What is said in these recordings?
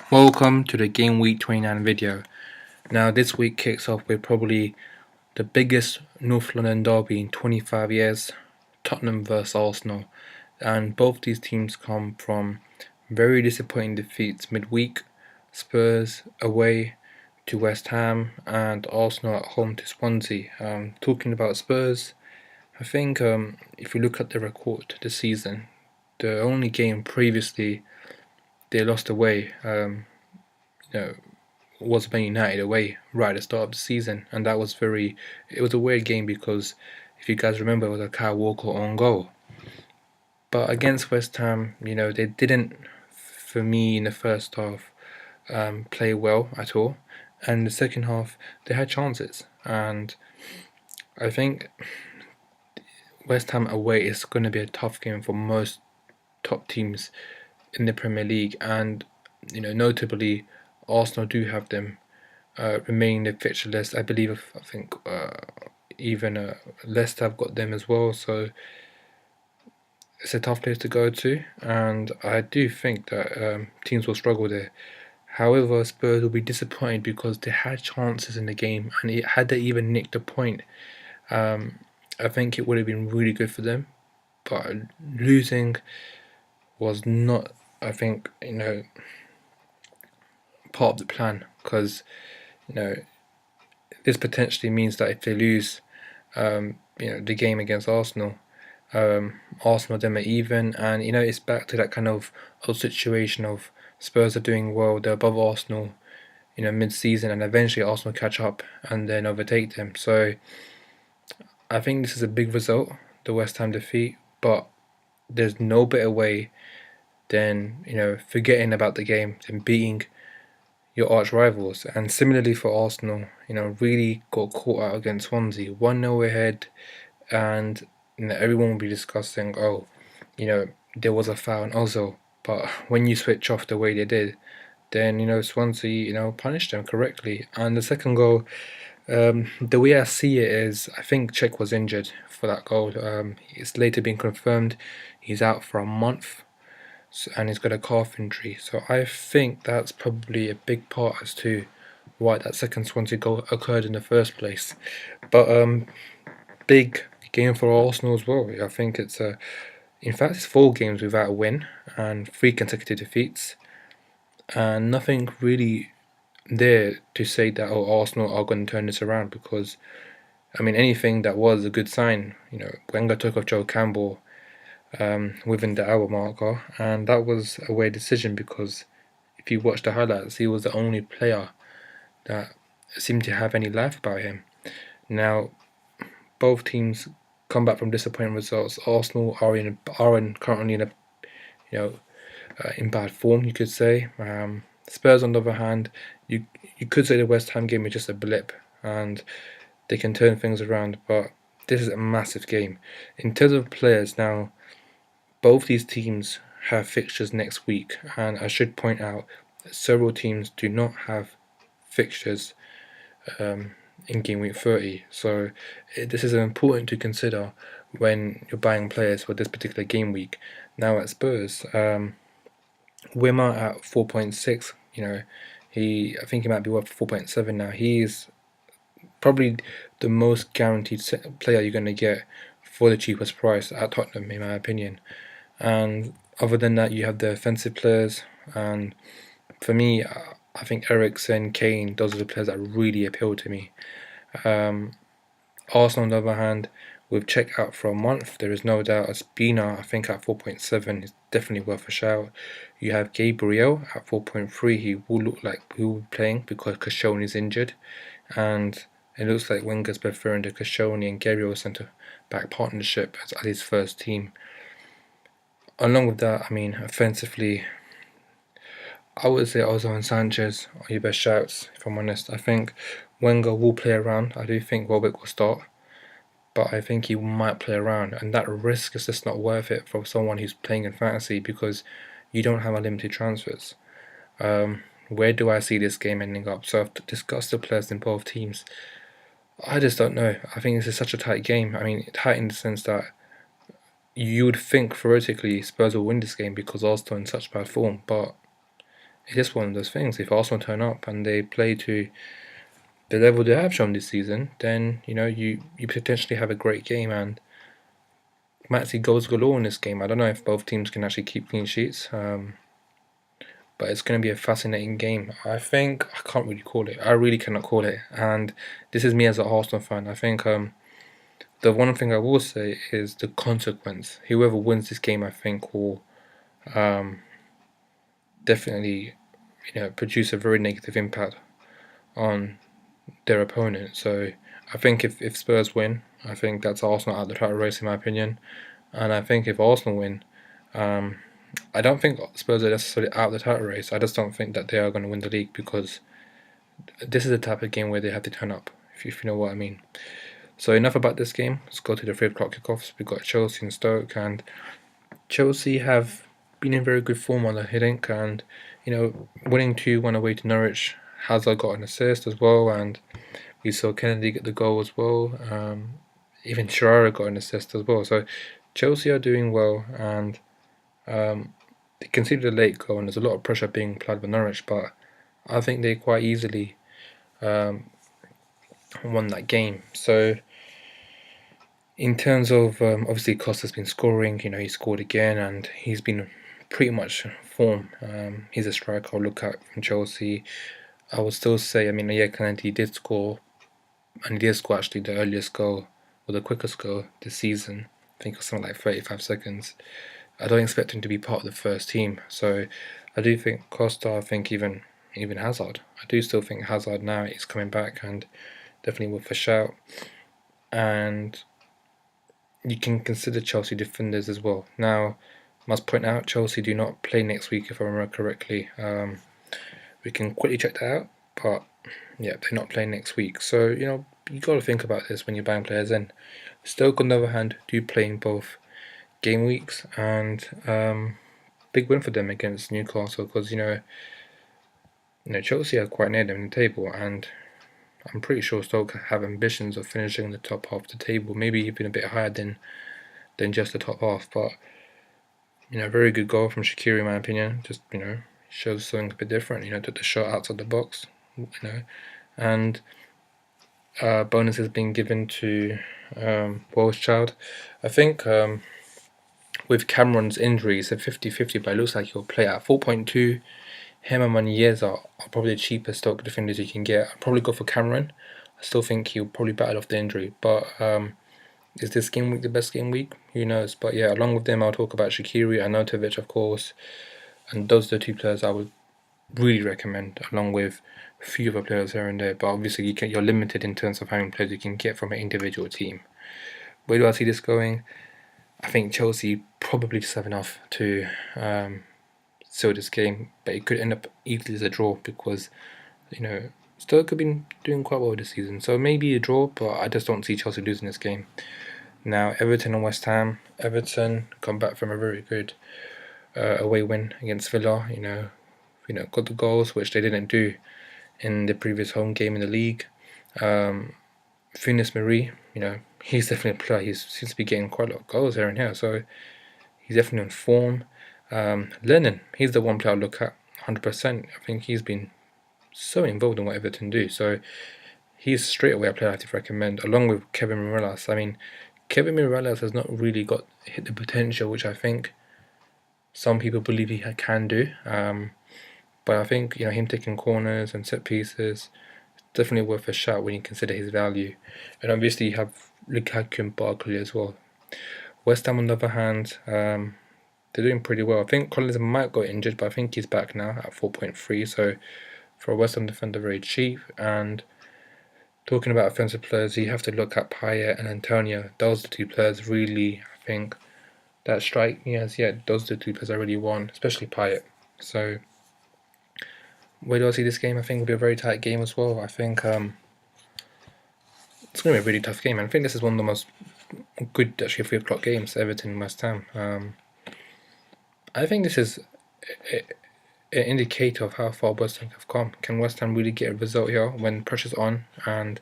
Welcome to the Game Week 29 video. Now this week kicks off with probably the biggest North London derby in 25 years, Tottenham vs Arsenal, and both these teams come from very disappointing defeats midweek. Spurs away to West Ham and Arsenal at home to Swansea. Talking about Spurs, I think if you look at the record this season, the only game previously they lost away was Man United away right at the start of the season, and that was it was a weird game because if you guys remember, it was a Kyle Walker on goal. But against West Ham, they didn't, for me, in the first half, play well at all, and the second half they had chances, and I think West Ham away is going to be a tough game for most top teams in the Premier League, and notably Arsenal do have them remaining the fixture list. I think even Leicester have got them as well, so it's a tough place to go to, and I do think that teams will struggle there. However, Spurs will be disappointed because they had chances in the game, and had they even nicked a point, I think it would have been really good for them. But losing was not, I think, part of the plan, because this potentially means that if they lose the game against Arsenal, Arsenal them are even, and it's back to that kind of old situation of Spurs are doing well, they're above Arsenal mid-season, and eventually Arsenal catch up and then overtake them. So I think this is a big result, the West Ham defeat, but there's no better way than forgetting about the game, than beating your arch rivals. And similarly for Arsenal, really got caught out against Swansea, 1-0 ahead, and everyone will be discussing, there was a foul on Ozil, but when you switch off the way they did, then Swansea punished them correctly. And the second goal, the way I see it is, I think Czech was injured for that goal. It's later been confirmed he's out for a month, and he's got a calf injury. So I think that's probably a big part as to why that second Swansea goal occurred in the first place. But big game for Arsenal as well. I think it's it's 4 games without a win and 3 consecutive defeats, and nothing really there to say that Arsenal are going to turn this around, because anything that was a good sign. Wenger took off Joe Campbell within the hour marker, and that was a weird decision because if you watch the highlights, he was the only player that seemed to have any life about him. Now, both teams come back from disappointing results. Arsenal are currently in bad form, you could say. Spurs, on the other hand, you could say the West Ham game is just a blip, and they can turn things around. But this is a massive game in terms of players. Now, both these teams have fixtures next week, and I should point out that several teams do not have fixtures in game week 30. So this is important to consider when you're buying players for this particular game week. Now at Spurs, Wimmer at 4.6. I think he might be worth 4.7 now. He's probably the most guaranteed player you're going to get for the cheapest price at Tottenham, in my opinion. And other than that, you have the offensive players, and for me, I think Eriksen, Kane, those are the players that really appeal to me. Arsenal, on the other hand, with Czech out for a month, there is no doubt Spina, I think at 4.7, is definitely worth a shout. You have Gabriel at 4.3. He will look like he will be playing because Koscielny is injured, and it looks like Wenger's preferring the Koscielny and Gabriel centre-back partnership as his first team. Along with that, offensively, I would say Ozil and Sanchez are your best shouts, if I'm honest. I think Wenger will play around. I do think Welbeck will start, but I think he might play around, and that risk is just not worth it for someone who's playing in fantasy because you don't have unlimited transfers. Where do I see this game ending up? So I've discussed the players in both teams. I just don't know. I think this is such a tight game. Tight in the sense that you would think theoretically Spurs will win this game because Arsenal are in such bad form, but it's just one of those things. If Arsenal turn up and they play to the level they have shown this season, then you potentially have a great game and might see goals galore in this game. I don't know if both teams can actually keep clean sheets, but it's going to be a fascinating game. I think I can't really call it. I really cannot call it, and this is me as an Arsenal fan. I think the one thing I will say is the consequence. Whoever wins this game, I think, will definitely produce a very negative impact on their opponent. So I think if Spurs win, I think that's Arsenal out of the title race in my opinion. And I think if Arsenal win, I don't think Spurs are necessarily out of the title race. I just don't think that they are going to win the league because this is the type of game where they have to turn up, if you know what I mean. So enough about this game. Let's go to the 3 o'clock kickoffs. We've got Chelsea and Stoke, and Chelsea have been in very good form on the hitting, and winning 2-1 away to Norwich. Hazard got an assist as well, and we saw Kennedy get the goal as well. Even Sherrera got an assist as well. So Chelsea are doing well, and they conceded a late goal, and there's a lot of pressure being applied by Norwich, but I think they quite easily won that game. So in terms of obviously Costa's been scoring, he scored again, and he's been pretty much form. He's a striker I'll look at from Chelsea. I would still say, yeah, Kennedy did score, and he did score actually the earliest goal, or the quickest goal this season. I think it was something like 35 seconds. I don't expect him to be part of the first team, so I do think Costa, I think even Hazard. I do still think Hazard now is coming back and definitely worth a shout. And you can consider Chelsea defenders as well. Now, must point out, Chelsea do not play next week, if I remember correctly. We can quickly check that out, but yeah, they're not playing next week. So, you got to think about this when you're buying players in. Stoke, on the other hand, do play in both game weeks, and big win for them against Newcastle because, Chelsea are quite near them in the table, and I'm pretty sure Stoke have ambitions of finishing in the top half of the table, maybe even a bit higher than just the top half. But very good goal from Shaqiri in my opinion. Just shows something a bit different. Took the shot outside the box. And bonuses being given to Welsh Child. I think with Cameron's injury, it's a 50-50, but it looks like he'll play at 4.2. Him and Maniez are probably the cheapest Stoke defenders you can get. I'd probably go for Cameron. I still think he'll probably battle off the injury. But is this game week the best game week? Who knows? But yeah, along with them, I'll talk about Shaqiri and Arnautovic, of course. And those are the 2 players I would really recommend, along with a few other players here and there. But obviously, you're limited in terms of how many players you can get from an individual team. Where do I see this going? I think Chelsea probably just have enough to seal this game, but it could end up easily as a draw because Stoke have been doing quite well this season, so maybe a draw, but I just don't see Chelsea losing this game. Now Everton and West Ham. Everton come back from a very good away win against Villa. Got the goals which they didn't do in the previous home game in the league. Funes Mori, he's definitely a player. He seems to be getting quite a lot of goals here and here, so he's definitely in form. Lennon, he's the one player I look at 100%. I think he's been so involved in what Everton do, so he's straight away a player I'd recommend, along with Kevin Mirallas. Kevin Mirallas has not really hit the potential which I think some people believe he can do, but I think him taking corners and set pieces, definitely worth a shout when you consider his value. And obviously you have Lukaku and Barclays as well. West Ham on the other hand, they're doing pretty well. I think Collins might go injured, but I think he's back now at 4.3, so for a West Ham defender, very cheap. And talking about offensive players, you have to look at Payet and Antonio. Those are the 2 players really, I think, that strike me as, those are the 2 players I really want, especially Payet. So where do I see this game? I think it'll be a very tight game as well. I think it's going to be a really tough game. And I think this is one of the most good, actually, 3 o'clock games, Everton and West Ham. I think this is an indicator of how far West Ham have come. Can West Ham really get a result here when pressure's on? And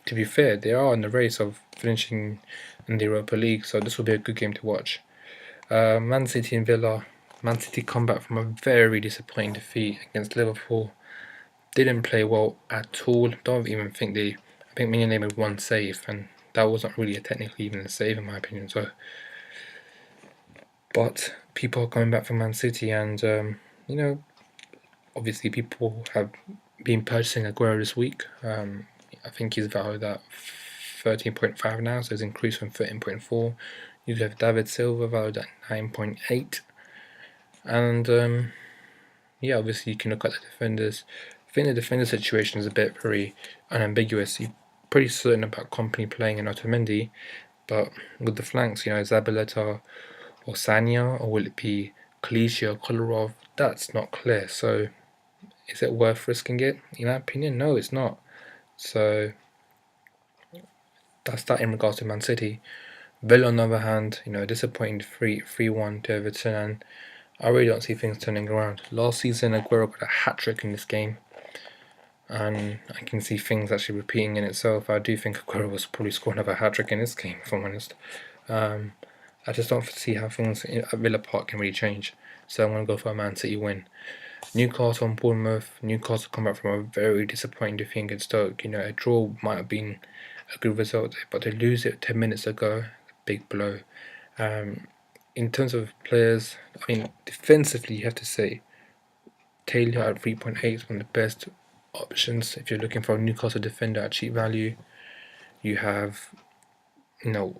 to be fair, they are in the race of finishing in the Europa League, so this will be a good game to watch. Man City and Villa, Man City come back from a very disappointing defeat against Liverpool. Didn't play well at all. Don't even think they. I think Minion made one save, and that wasn't really technically even a save in my opinion. So, but people are coming back from Man City, and you know, obviously people have been purchasing Aguero this week. I think he's valued at 13.5 now, so it's increased from 13.4. You have David Silva valued at 9.8, and yeah, obviously you can look at the defenders. I think the defender situation is a bit very unambiguous. You're pretty certain about Company playing in Otamendi, but with the flanks, Zabaleta or Sanya, or will it be Kalicia or Kolarov? That's not clear. So is it worth risking it? In my opinion, no, it's not. So that's that in regards to Man City. Villa, on the other hand, disappointing 3-1 to Everton, and I really don't see things turning around. Last season, Aguero got a hat-trick in this game, and I can see things actually repeating in itself. I do think Aguero was probably scoring another hat-trick in this game, if I'm honest. I just don't see how things at Villa Park can really change. So I'm going to go for a Man City win. Newcastle and Bournemouth. Newcastle come back from a very disappointing defeat against Stoke. A draw might have been a good result, but to lose it 10 minutes ago, big blow. In terms of players, I mean, defensively, you have to say Taylor at 3.8 is one of the best options if you're looking for a Newcastle defender at cheap value. You have, the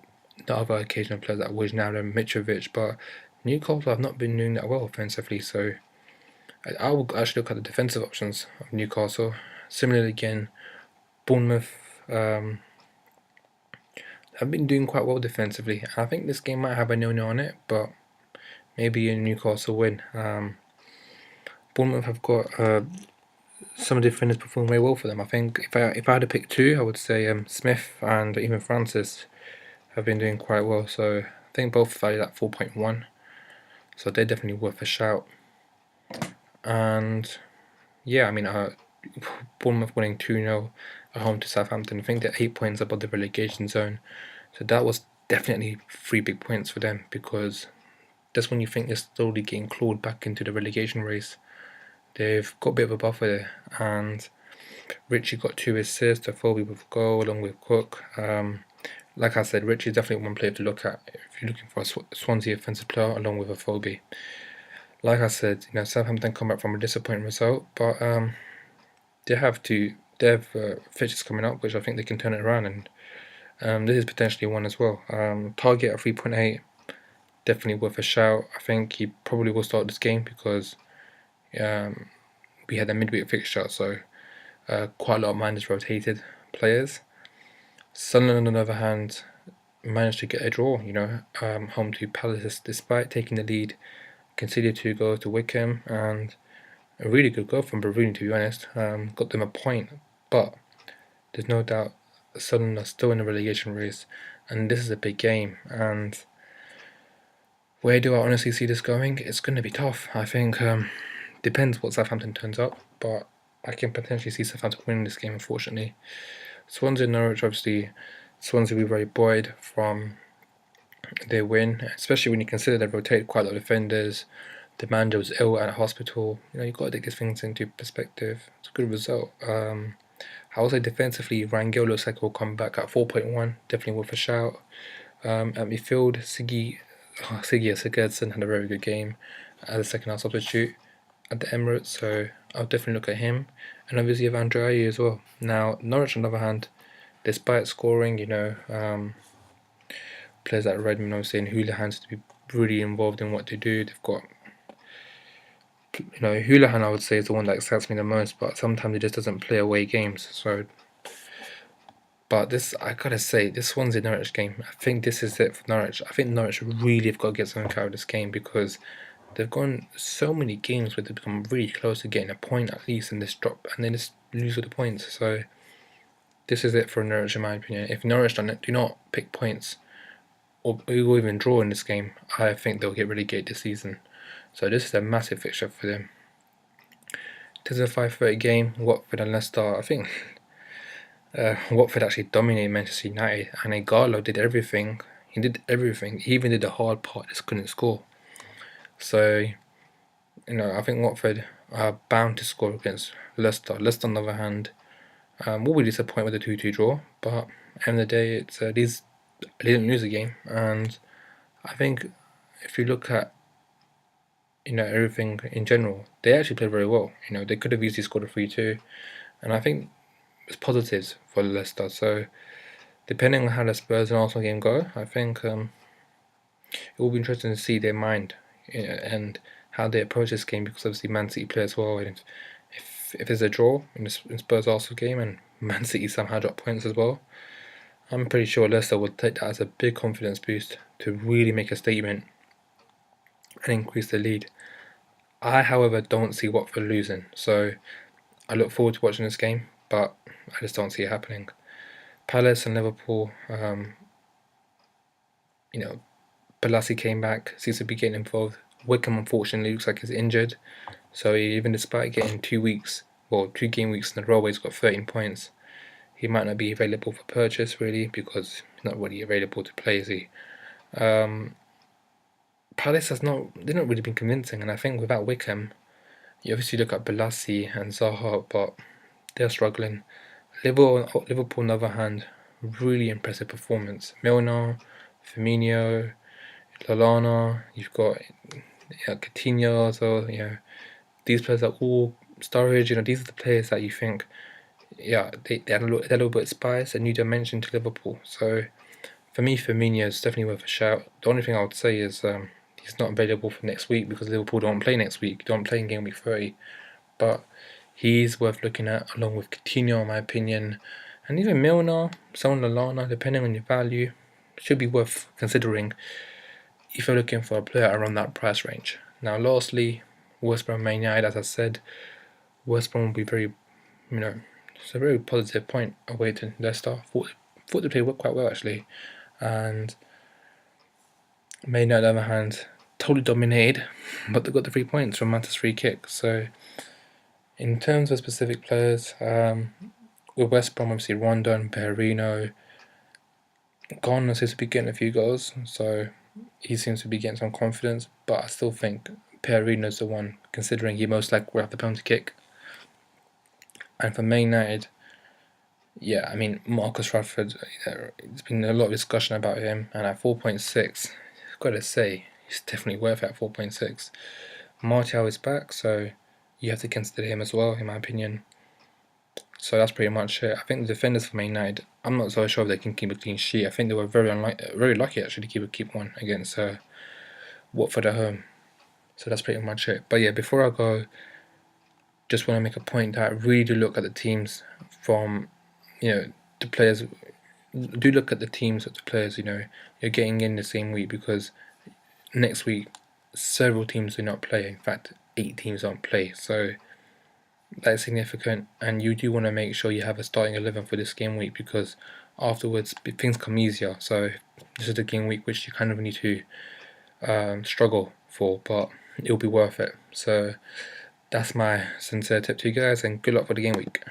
other occasional players like Wijnaldum and Mitrovic, but Newcastle have not been doing that well offensively, so I will actually look at the defensive options of Newcastle. Similarly, again, Bournemouth have been doing quite well defensively. I think this game might have a 0-0 on it, but maybe a Newcastle win. Bournemouth have got some defenders performing very well for them. I think if I had to pick two, I would say Smith and even Francis have been doing quite well. So I think both valued at 4.1. So they're definitely worth a shout. And yeah, I mean, Bournemouth winning 2-0 at home to Southampton. I think they're 8 points above the relegation zone. So that was definitely 3 big points for them, because that's when you think they're slowly getting clawed back into the relegation race. They've got a bit of a buffer there, and Richie got 2 assists, Afobe with a goal along with Cook. Like I said, Richie is definitely one player to look at if you're looking for a Swansea offensive player along with Afobe. Like I said, Southampton come back from a disappointing result, but they have fixtures coming up, which I think they can turn it around, and this is potentially one as well. Target at 3.8, definitely worth a shout. I think he probably will start this game because we had a midweek fixture, so quite a lot of minus rotated players. Sunderland, on the other hand, managed to get a draw, home to Palace despite taking the lead. Conceded 2 goals to Wickham, and a really good goal from Bruni, to be honest. Got them a point, but there's no doubt Sunderland are still in the relegation race, and this is a big game. And where do I honestly see this going? It's going to be tough. I think depends what Southampton turns up, but I can potentially see Southampton winning this game, unfortunately. Swansea and Norwich, obviously, Swansea will be very buoyed from their win, especially when you consider they've rotated quite a lot of defenders. The manager was ill at hospital. You've got to take these things into perspective. It's a good result. I would say defensively, Rangel looks like he'll come back at 4.1. Definitely worth a shout. At midfield, Siggy Sigurdsson had a very good game as a second half substitute at the Emirates, so I'll definitely look at him. And obviously you have Andre Ayew as well. Now, Norwich, on the other hand, despite scoring, players like Redmond, obviously, and Houlihan to be really involved in what they do. They've got, Houlihan, I would say, is the one that excites me the most, but sometimes he just doesn't play away games. So, but this, I gotta say, this one's a Norwich game. I think this is it for Norwich. I think Norwich really have got to get something out of this game, because they've gone so many games where they've become really close to getting a point at least, and this drop, and then just lose with the points. So this is it for Norwich, in my opinion. If Norwich do not pick points, or even draw in this game, I think they'll get relegated this season. So this is a massive fixture for them. This is a 5:30 game. Watford and Leicester. I think Watford actually dominated Manchester United, and Igalo did everything. He did everything. He even did the hard part, just couldn't score. So I think Watford are bound to score against Leicester. Leicester, on the other hand, will be disappointed with the 2-2 draw, but at the end of the day, they didn't lose the game, and I think if you look at everything in general, they actually played very well. They could have easily scored a 3-2, and I think it's positives for Leicester. So depending on how the Spurs and Arsenal game go, I think it will be interesting to see their mind and how they approach this game, because obviously Man City play as well, and if there's a draw in the Spurs Arsenal game and Man City somehow drop points as well, I'm pretty sure Leicester will take that as a big confidence boost to really make a statement and increase the lead. I, however, don't see Watford losing, so I look forward to watching this game, but I just don't see it happening. Palace and Liverpool, Balassi came back, seems to be getting involved. Wickham, unfortunately, looks like he's injured, so even despite getting 2 game weeks in a row, he's got 13 points. He might not be available for purchase, really, because he's not really available to play, is he? Palace they've not really been convincing, and I think without Wickham, you obviously look at Balassi and Zaha, but they're struggling. Liverpool, on the other hand, really impressive performance. Milner, Firmino, Lallana, you've got Coutinho, so these players are all Sturridge. These are the players that you think, they add a little bit of spice, a new dimension to Liverpool. So for me, Firmino is definitely worth a shout. The only thing I would say is he's not available for next week because Liverpool don't play next week. Don't play in game week 30, but he's worth looking at along with Coutinho, in my opinion, and even Milner, someone Lallana, depending on your value, should be worth considering if you're looking for a player around that price range. Now, lastly, West Brom Man United, as I said, West Brom will be very, it's a very positive point away to Leicester. Thought they played quite well actually, and Man United, on the other hand, totally dominated, but they got the 3 points from Manta's free kick. So, in terms of specific players, with West Brom, obviously Rondon, Perino, Garner seems to be getting a few goals, so he seems to be getting some confidence, but I still think Perino's the one, considering he most likely will have the penalty kick. And for Man United, Marcus Rashford, there's been a lot of discussion about him, and at 4.6, I've got to say, he's definitely worth it at 4.6. Martial is back, so you have to consider him as well, in my opinion. So that's pretty much it. I think the defenders for Man United, I'm not so sure if they can keep a clean sheet. I think they were very lucky actually to keep one against Watford at home. So that's pretty much it. But yeah, before I go, just want to make a point that really do look at the teams from, the players. Do look at the teams of the players, you're getting in the same week, because next week several teams do not play. In fact, 8 teams don't play. So that's significant, and you do want to make sure you have a starting 11 for this game week, because afterwards things come easier. So this is the game week which you kind of need to struggle for, but it'll be worth it. So that's my sincere tip to you guys, and good luck for the game week.